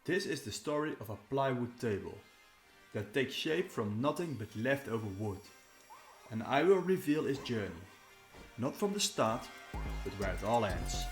This is the story of a plywood table that takes shape from nothing but leftover wood. And I will reveal its journey, not from the start, but where it all ends.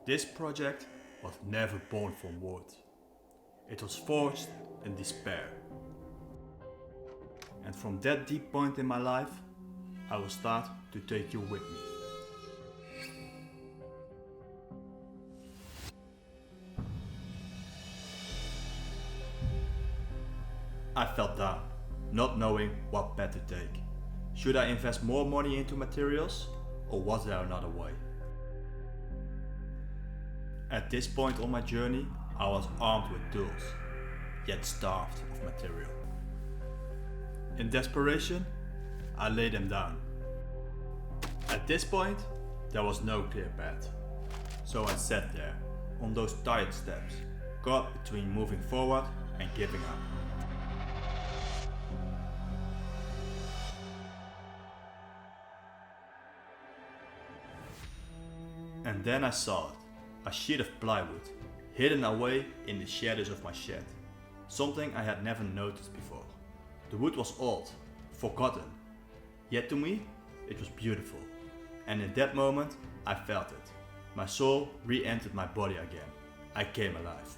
This project was never born from wood. It was forged in despair. And from that deep point in my life, I will start to take you with me. I felt down, not knowing what path to take. Should I invest more money into materials, or was there another way? At this point on my journey, I was armed with tools, yet starved of material. In desperation, I laid them down. At this point, there was no clear path. So I sat there, on those tired steps, caught between moving forward and giving up. And then I saw it. A sheet of plywood, hidden away in the shadows of my shed. Something I had never noticed before. The wood was old, forgotten. Yet to me, it was beautiful. And in that moment, I felt it. My soul re-entered my body again. I came alive.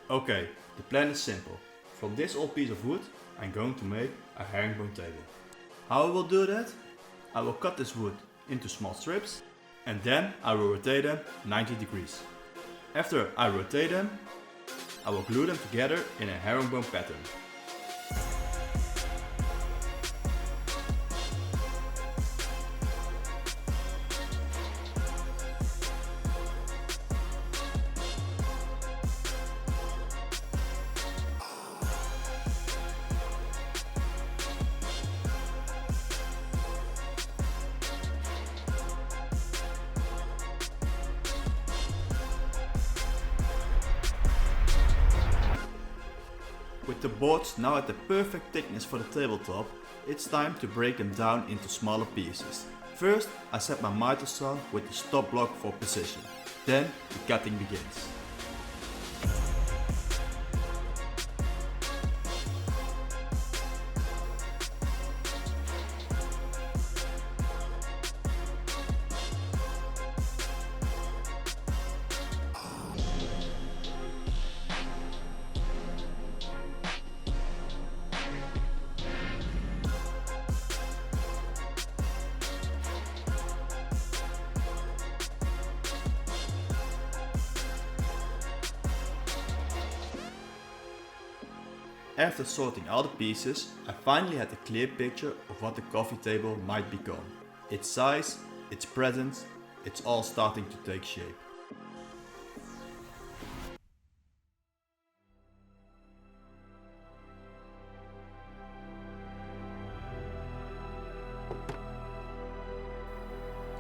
Okay, the plan is simple. From this old piece of wood, I'm going to make a herringbone table. How I will do that? I will cut this wood into small strips and then I will rotate them 90 degrees. After I rotate them, I will glue them together in a herringbone pattern. With the boards now at the perfect thickness for the tabletop, it's time to break them down into smaller pieces. First, I set my miter saw with the stop block for precision. Then the cutting begins. After sorting all the pieces, I finally had a clear picture of what the coffee table might become. Its size, its presence, it's all starting to take shape.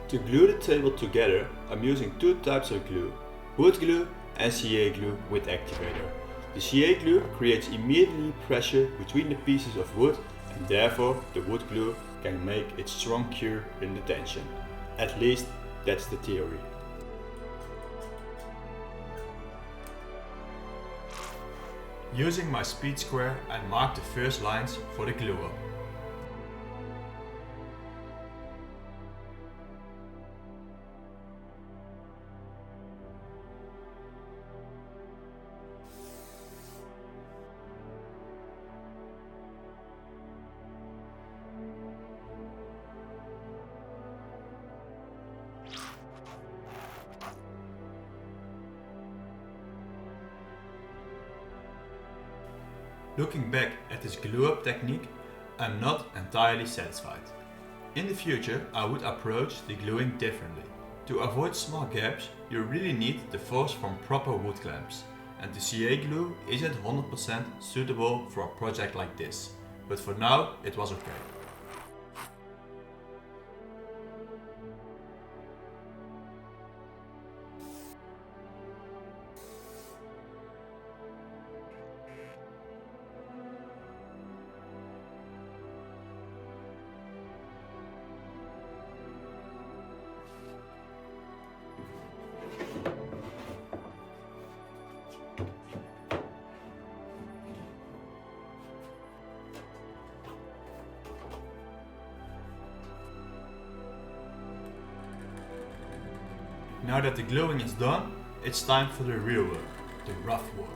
To glue the table together, I'm using two types of glue, wood glue and CA glue with activator. The CA glue creates immediately pressure between the pieces of wood and therefore the wood glue can make its strong cure in the tension. At least that's the theory. Using my speed square, I mark the first lines for the glue up. Looking back at this glue-up technique, I'm not entirely satisfied. In the future, I would approach the gluing differently. To avoid small gaps, you really need the force from proper wood clamps, and the CA glue isn't 100% suitable for a project like this, but for now it was okay. Now that the gluing is done, it's time for the real work, the rough work.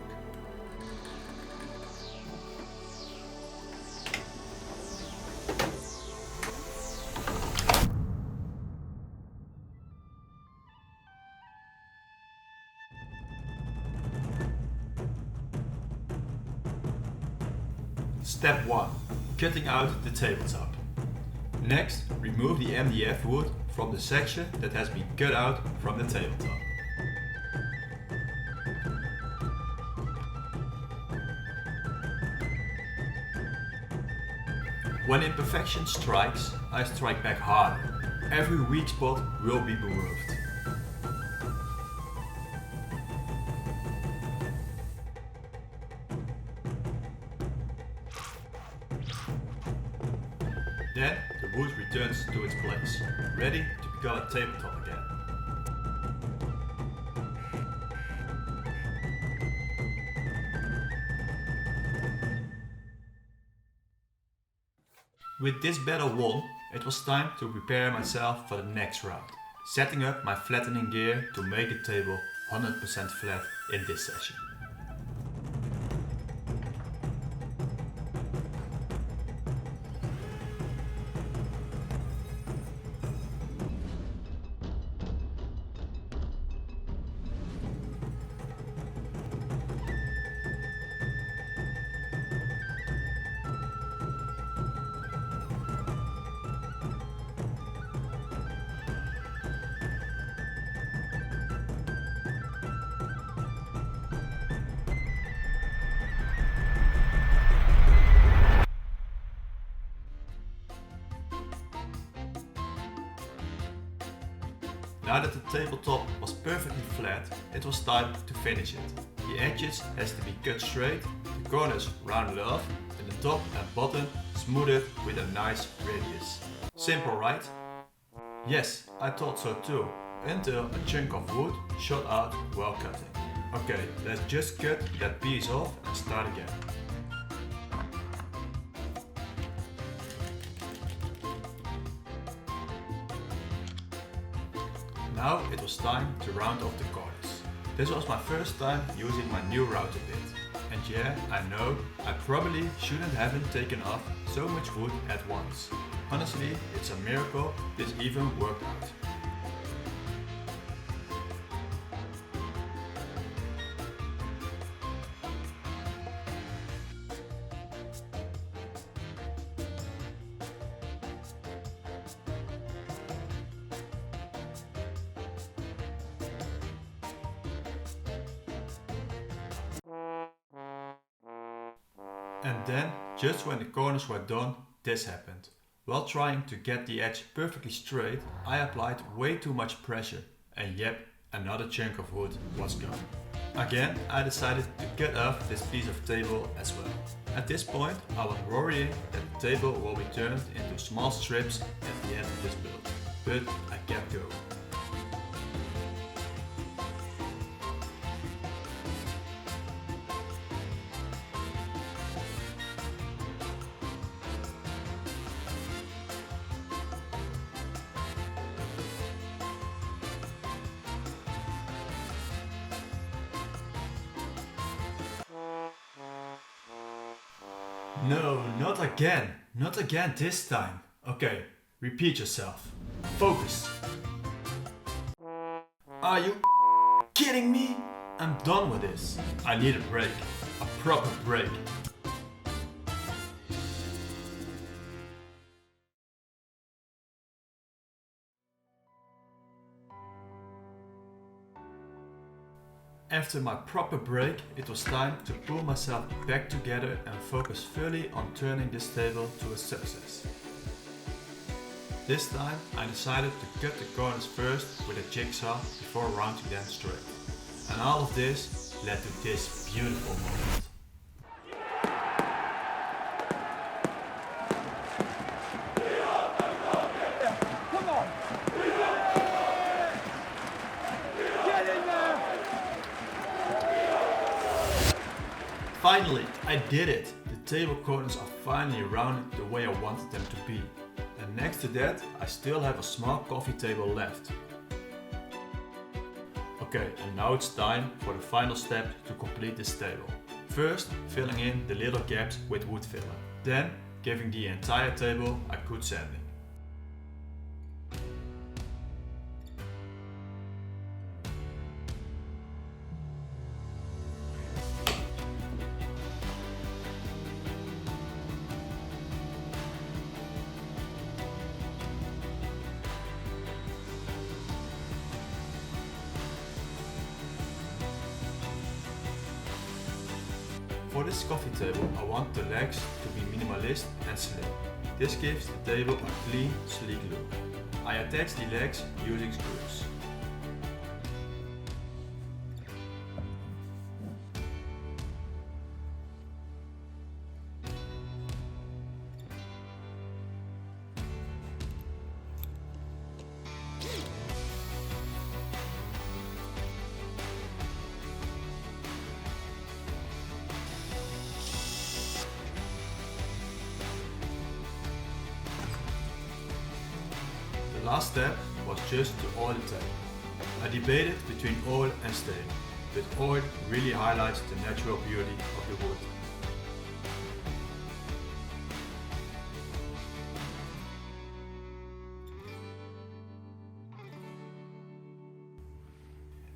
Step 1. Cutting out the tabletop. Next, remove the MDF wood from the section that has been cut out from the tabletop. When imperfection strikes, I strike back harder. Every weak spot will be removed. Then the wood returns to its place, ready to become a tabletop again. With this battle won, it was time to prepare myself for the next round, setting up my flattening gear to make the table 100% flat in this session. Now that the tabletop was perfectly flat, it was time to finish it. The edges has to be cut straight, the corners rounded off, and the top and bottom smoothed with a nice radius. Simple, right? Yes, I thought so too, until a chunk of wood shot out while cutting. Okay, let's just cut that piece off and start again. Now it was time to round off the corners. This was my first time using my new router bit. And yeah, I know, I probably shouldn't have taken off so much wood at once. Honestly, it's a miracle this even worked out. And then, just when the corners were done, this happened. While trying to get the edge perfectly straight, I applied way too much pressure, and yep, another chunk of wood was gone. Again, I decided to cut off this piece of table as well. At this point, I was worrying that the table will be turned into small strips at the end of this build, but I kept going. No, not again. Not again this time. Okay, repeat yourself. Focus. Are you kidding me? I'm done with this. I need a break. A proper break. After my proper break, it was time to pull myself back together and focus fully on turning this table to a success. This time I decided to cut the corners first with a jigsaw before rounding them straight. And all of this led to this beautiful moment. Finally, I did it! The table corners are finally rounded the way I wanted them to be. And next to that, I still have a small coffee table left. Okay, and now it's time for the final step to complete this table. First, filling in the little gaps with wood filler. Then, giving the entire table a good sanding. For this coffee table, I want the legs to be minimalist and slim. This gives the table a clean, sleek look. I attach the legs using screws. The last step was just to oil the table. I debated between oil and stain, but oil really highlights the natural beauty of the wood.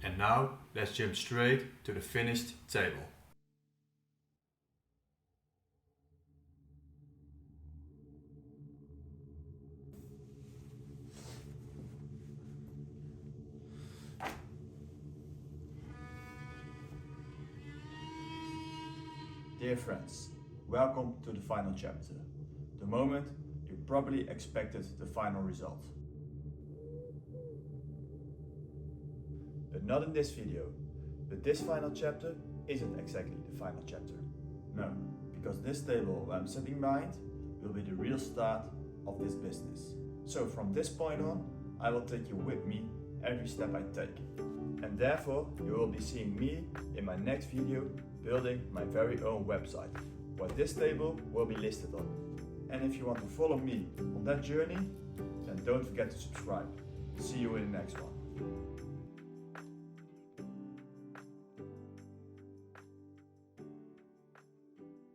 And now let's jump straight to the finished table. Dear friends, welcome to the final chapter. The moment you probably expected the final result. But not in this video. But this final chapter isn't exactly the final chapter. No, because this table I'm sitting behind will be the real start of this business. So from this point on, I will take you with me every step I take. And therefore, you will be seeing me in my next video building my very own website, what this table will be listed on. And if you want to follow me on that journey, then don't forget to subscribe. See you in the next one.